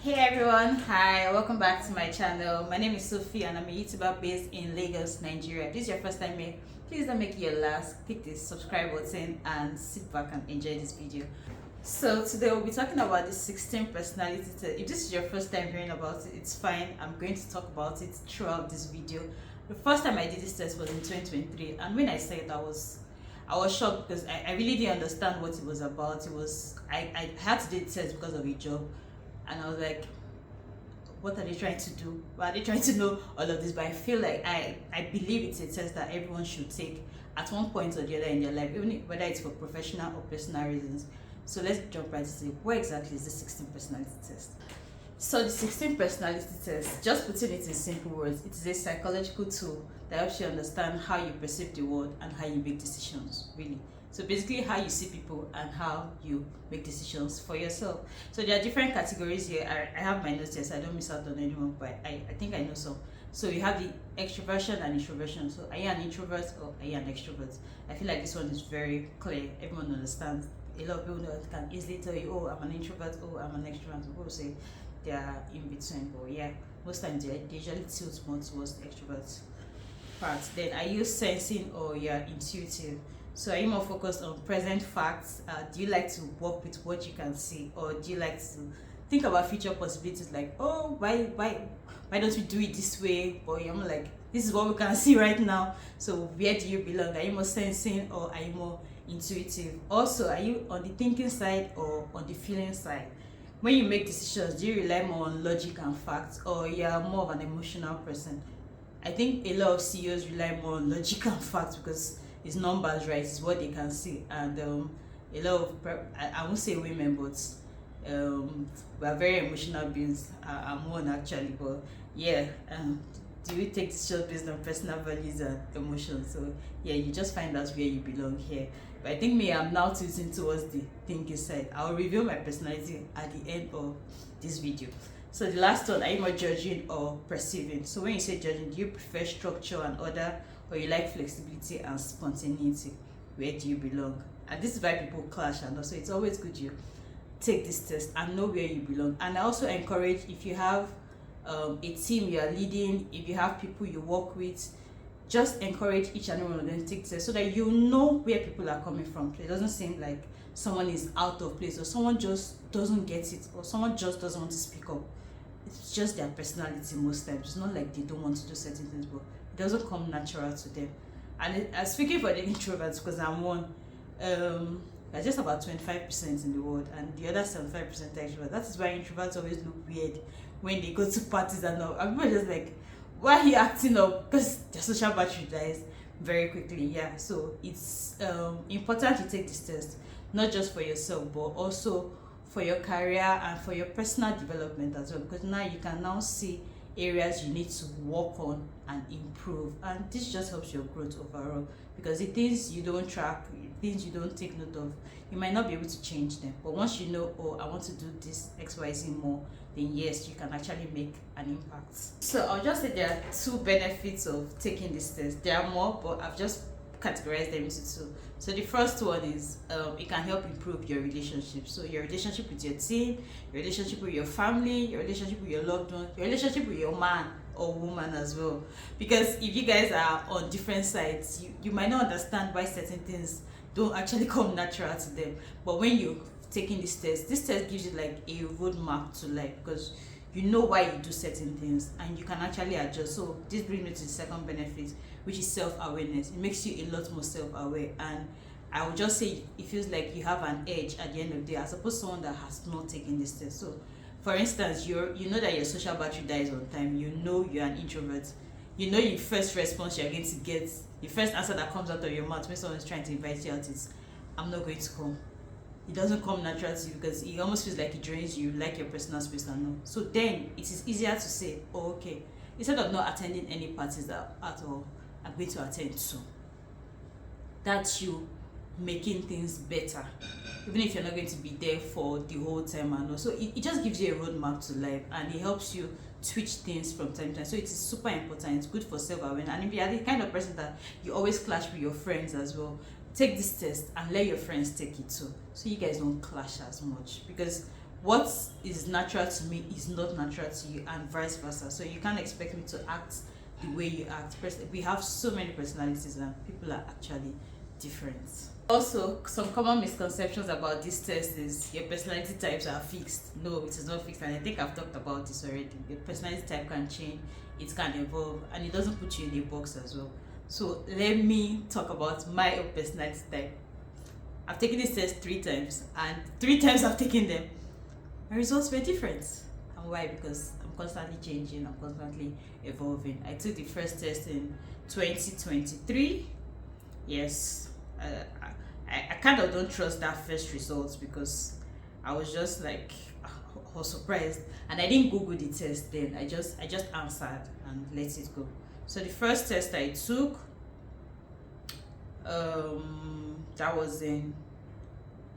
Hey everyone, hi, welcome back to my channel. My name is Sophie and I'm a YouTuber based in Lagos, Nigeria. If this is your first time here, please don't make it your last. Click the subscribe button and sit back and enjoy this video. So today we'll be talking about the 16 personality test. If this is your first time hearing about it, it's fine. I'm going to talk about it throughout this video. The first time I did this test was in 2023, and when I saw it, I was shocked because I really didn't understand what it was about. I had to do the test because of a job, and I was like, what are they trying to do? Why are they trying to know all of this? But I feel like I believe it's a test that everyone should take at one point or the other in their life, even whether it's for professional or personal reasons. So let's jump right to what exactly is the 16 personality test? So the 16 personality test, just putting it in simple words, it is a psychological tool that helps you understand how you perceive the world and how you make decisions, really. So basically how you see people and how you make decisions for yourself. So there are different categories here. I have my notes here so I don't miss out on anyone, but I think I know some. So you have the extroversion and introversion. So are you an introvert or are you an extrovert? I feel like this one is very clear. Everyone understands. A lot of people can easily tell you, oh, I'm an introvert, oh, I'm an extrovert. So people say they are in between, but yeah, most times they usually tilt more towards the extrovert part. Then are you sensing or you're intuitive? So are you more focused on present facts? Do you like to work with what you can see, or do you like to think about future possibilities, like, oh, why don't we do it this way? Or you're more like, this is what we can see right now, so where do you belong? Are you more sensing or are you more intuitive? Also, are you on the thinking side or on the feeling side? When you make decisions, do you rely more on logic and facts, or you're more of an emotional person? I think a lot of CEOs rely more on logic and facts because it's numbers, right? It's what they can see. And a lot of I won't say women, but we are very emotional beings. I'm one actually, but yeah. Do you take decisions based on personal values and emotions? So yeah, you just find out where you belong here. But I think me, I'm now tilting towards the thinking side. I'll reveal my personality at the end of this video. So the last one, are you more judging or perceiving? So when you say judging, do you prefer structure and order, or you like flexibility and spontaneity? Where do you belong? And this is why people clash, and also it's always good you take this test and know where you belong. And I also encourage, if you have a team you are leading, if you have people you work with, just encourage each and every one of them to take test so that you know where people are coming from. So it doesn't seem like someone is out of place, or someone just doesn't get it, or someone just doesn't want to speak up. It's just their personality most times. It's not like they don't want to do certain things, but it doesn't come natural to them. And speaking for the introverts, because I'm one, there's just about 25% in the world, and the other 75% are extroverts. That is why introverts always look weird when they go to parties and all. And people are just like, why are you acting up? Because their social battery dies very quickly. Yeah, so it's important to take this test, not just for yourself, but also for your career and for your personal development as well, because now you can now see areas you need to work on and improve, and this just helps your growth overall, because the things you don't track, things you don't take note of, you might not be able to change them, but once you know, oh, I want to do this XYZ more, then yes, you can actually make an impact. So I'll just say there are two benefits of taking this test. There are more, but I've just categorize them into two. So the first one is it can help improve your relationship. So your relationship with your team, your relationship with your family, your relationship with your loved one, your relationship with your man or woman as well. Because if you guys are on different sides, you might not understand why certain things don't actually come natural to them. But when you're taking this test gives you like a roadmap to life, because you know why you do certain things and you can actually adjust. So this brings me to the second benefit, which is self-awareness. It makes you a lot more self-aware, and I would just say it feels like you have an edge at the end of the day as opposed to someone that has not taken this test. So for instance, you know that your social battery dies on time, you know you're an introvert, you know your first response you're going to get, the first answer that comes out of your mouth when someone is trying to invite you out is, I'm not going to come. It doesn't come natural to you because it almost feels like it drains you, like your personal space and all. So then it is easier to say, oh, okay, instead of not attending any parties at all, I'm going to attend two. That's you making things better, even if you're not going to be there for the whole time and all. So it just gives you a roadmap to life, and it helps you switch things from time to time. So it is super important. It's good for self-awareness. And if you are the kind of person that you always clash with your friends as well, take this test and let your friends take it too, so you guys don't clash as much. Because what is natural to me is not natural to you, and vice versa. So you can't expect me to act the way you act. We have so many personalities and people are actually different. Also, some common misconceptions about this test is your personality types are fixed. No, it is not fixed, and I think I've talked about this already. Your personality type can change, it can evolve, and it doesn't put you in a box as well. So let me talk about my own personality type. I've taken this test 3 times, and 3 times I've taken them, my results were different. And why? Because I'm constantly changing, I'm constantly evolving. I took the first test in 2023. Yes, I kind of don't trust that first result because I was just like, I was surprised, and I didn't Google the test then. I just answered and let it go. So the first test I took, that was in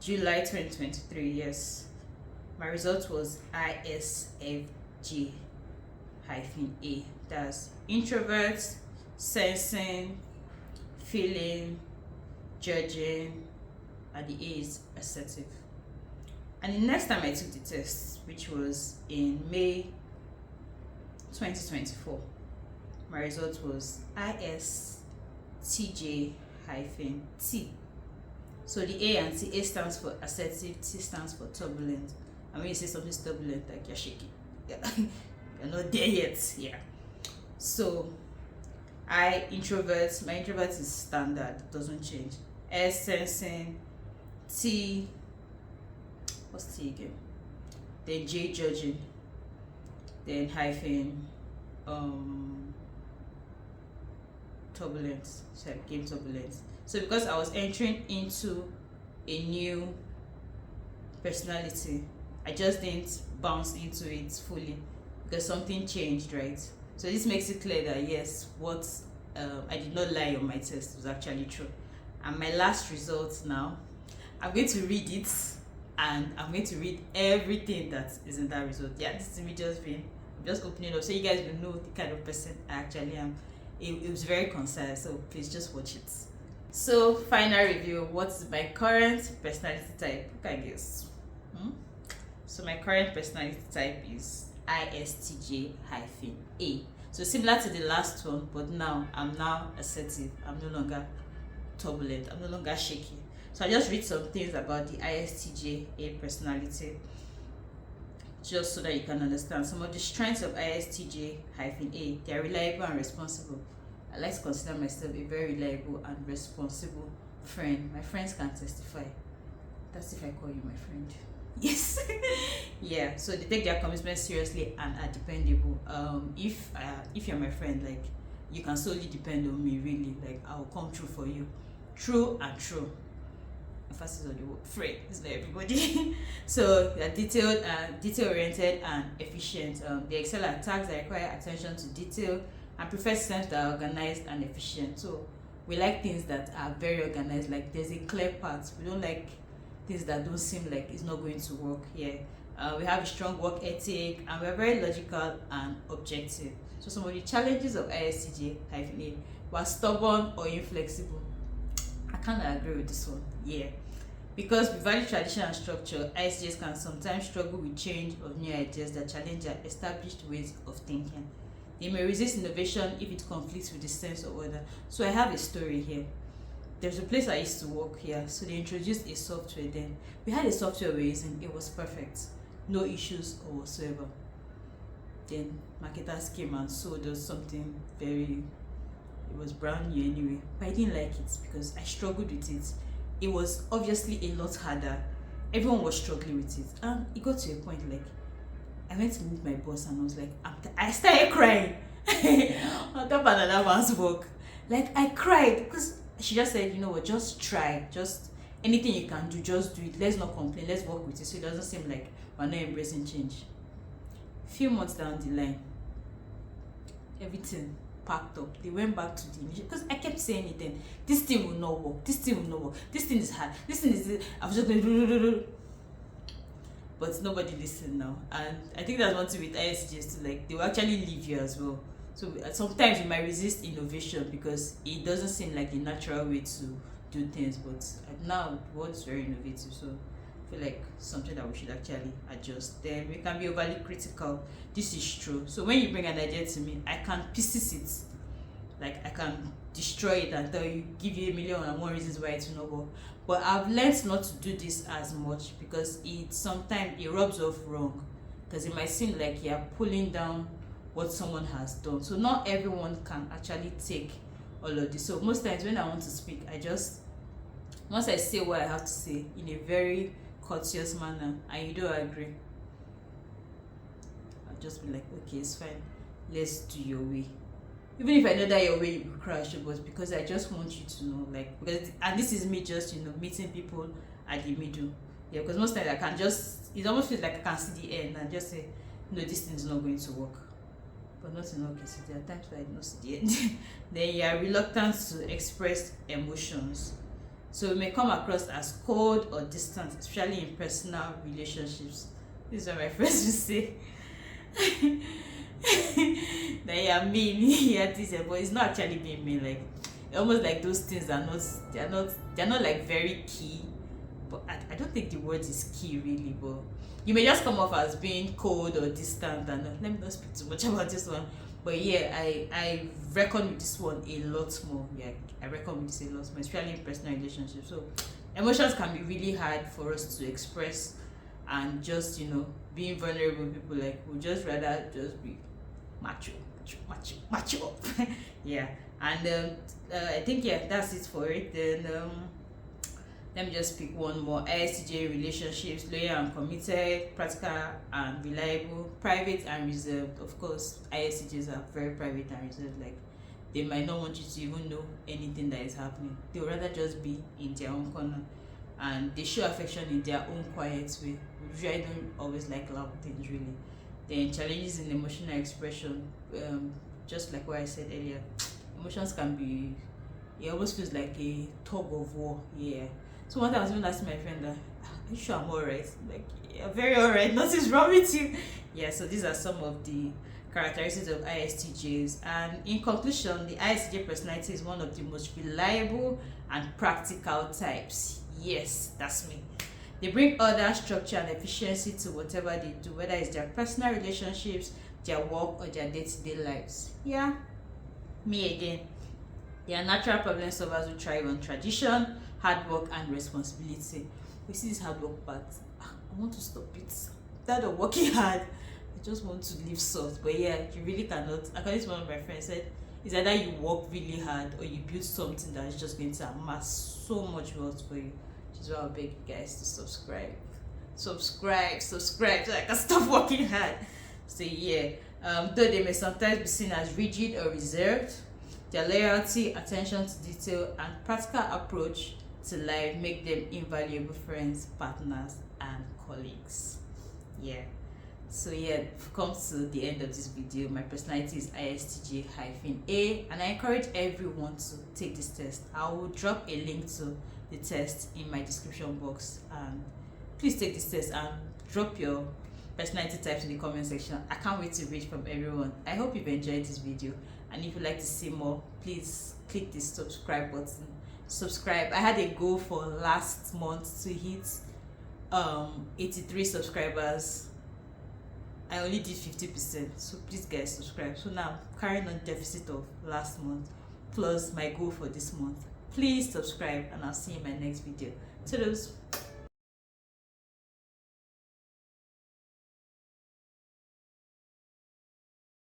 July 2023. Yes, my result was ISFJ-A. That's introvert, sensing, feeling, judging, and the A is assertive. And the next time I took the test, which was in May 2024, my result was ISTJ-T. So the A and T, A stands for assertive, T stands for turbulent. And when you say something's turbulent, like you're shaking, you're not there yet. Yeah. So my introvert is standard, doesn't change. S sensing, T, what's T again? Then J judging, then hyphen, turbulence. So I became turbulent. So because I was entering into a new personality, I just didn't bounce into it fully because something changed, right? So this makes it clear that yes, what I did not lie on my test was actually true. And my last result now, I'm going to read it, and I'm going to read everything that is in that result. Yeah, this is me I'm just opening up so you guys will know the kind of person I actually am. It was very concise, so please just watch it. So final review, what's my current personality type? I guess. So my current personality type is ISTJ-A. So similar to the last one, but now I'm assertive. I'm no longer turbulent. I'm no longer shaky. So I just read some things about the ISTJ-A personality, just so that you can understand some of the strengths of ISTJ-A. They are reliable and responsible. I like to consider myself a very reliable and responsible friend. My friends can testify. That's if I call you my friend. Yes. Yeah, so they take their commitment seriously and are dependable. If you're my friend, like, you can solely depend on me, really. Like, I'll come through for you. True and true. Emphasis on the word friend. It's not everybody. So they're detail oriented and efficient. They excel at tasks that require attention to detail and prefer systems that are organized and efficient. So we like things that are very organized, like there's a clear path. We don't like things that don't seem like it's not going to work here. We have a strong work ethic, and we're very logical and objective. So some of the challenges of ISTJ-A, we're stubborn or inflexible. I kind of agree with this one. Yeah, because we value tradition and structure, ISTJs can sometimes struggle with change of new ideas that challenge their established ways of thinking. They may resist innovation if it conflicts with the sense of order. So I have a story here. There's a place I used to work here, so they introduced a software then. We had a software we're using, it was perfect, no issues or whatsoever. Then marketers came and sold us something it was brand new anyway, but I didn't like it because I struggled with it. It was obviously a lot harder. Everyone was struggling with it, and it got to a point like I went to meet my boss and I was like, I started crying on top of another man's work. Like, I cried because she just said, you know what, just try, just anything you can do, just do it. Let's not complain, let's work with it so it doesn't seem like we're not embracing change. Few months down the line, everything packed up. They went back to the initial, because I kept saying it then, this thing will not work, this thing will not work, this thing is hard, this thing is, I was just going, but nobody listened now. And I think that's one thing with ISTJs too, like they will actually leave you as well. So sometimes you might resist innovation because it doesn't seem like the natural way to do things, but now the world is very innovative, so I feel like something that we should actually adjust. Then we can be overly critical. This is true. So when you bring an idea to me, I can pieces it. Like I can destroy it and tell you, give you a million and one reasons why it will not work. But I've learned not to do this as much because it sometimes it rubs off wrong. Because it might seem like you're pulling down what someone has done. So not everyone can actually take all of this. So most times when I want to speak, once I say what I have to say in a very courteous manner and you don't agree, I'll just be like, okay, it's fine, let's do your way. Even if I know that your way will crash, but because I just want you to know, like, because, and this is me just, meeting people at the middle. Yeah, because most times I can just, it almost feels like I can see the end and just say, no, this thing is not going to work. But not in all cases, there are times where I don't see the end. Then you are reluctant to express emotions. So it may come across as cold or distant, especially in personal relationships. This is what my friends will say. That you are mean, yeah, this, but it's not actually being mean. Like almost like those things are not, they're not like very key. But I don't think the word is key really. But you may just come off as being cold or distant. And let me not speak too much about this one. But yeah, I reckon with this one a lot more. Yeah, I reckon with this a lot more, especially in personal relationships. So emotions can be really hard for us to express, and just being vulnerable with people, like we just rather just be macho up. Yeah, and I think that's it for it. Then let me just pick one more. ISTJ relationships: loyal and committed, practical and reliable, private and reserved. Of course, ISTJs are very private and reserved. Like they might not want you to even know anything that is happening. They would rather just be in their own corner, and they show affection in their own quiet way. We usually don't always like loud things really. Then challenges in emotional expression, just like what I said earlier, emotions can be, it almost feels like a tug of war. Yeah. So one time I was even asking my friend that, are you sure I'm alright? Like, yeah, very alright, nothing's wrong with you. Yeah, so these are some of the characteristics of ISTJs. And in conclusion, the ISTJ personality is one of the most reliable and practical types. Yes, that's me. They bring order, structure, and efficiency to whatever they do, whether it's their personal relationships, their work, or their day-to-day lives. Yeah, me again. They are natural problem solvers who thrive on tradition, hard work, and responsibility. We see this hard work part. I want to stop it. Instead of working hard, I just want to live soft. But yeah, you really cannot. According to one of my friends said, it's either you work really hard or you build something that is just going to amass so much wealth for you. Which is why I'll beg you guys to subscribe so I can stop working hard. So yeah, though they may sometimes be seen as rigid or reserved, their loyalty, attention to detail, and practical approach to life make them invaluable friends, partners, and colleagues. Yeah. So yeah, we've come to the end of this video. My personality is ISTJ-A, and I encourage everyone to take this test. I will drop a link to the test in my description box, and please take this test and drop your personality types in the comment section. I can't wait to read from everyone. I hope you've enjoyed this video, and if you'd like to see more, please click the subscribe button. Subscribe. I had a goal for last month to hit 83 subscribers. I only did 50%, so please guys subscribe. So now I'm carrying on deficit of last month plus my goal for this month. Please subscribe, and I'll see you in my next video. Toodles.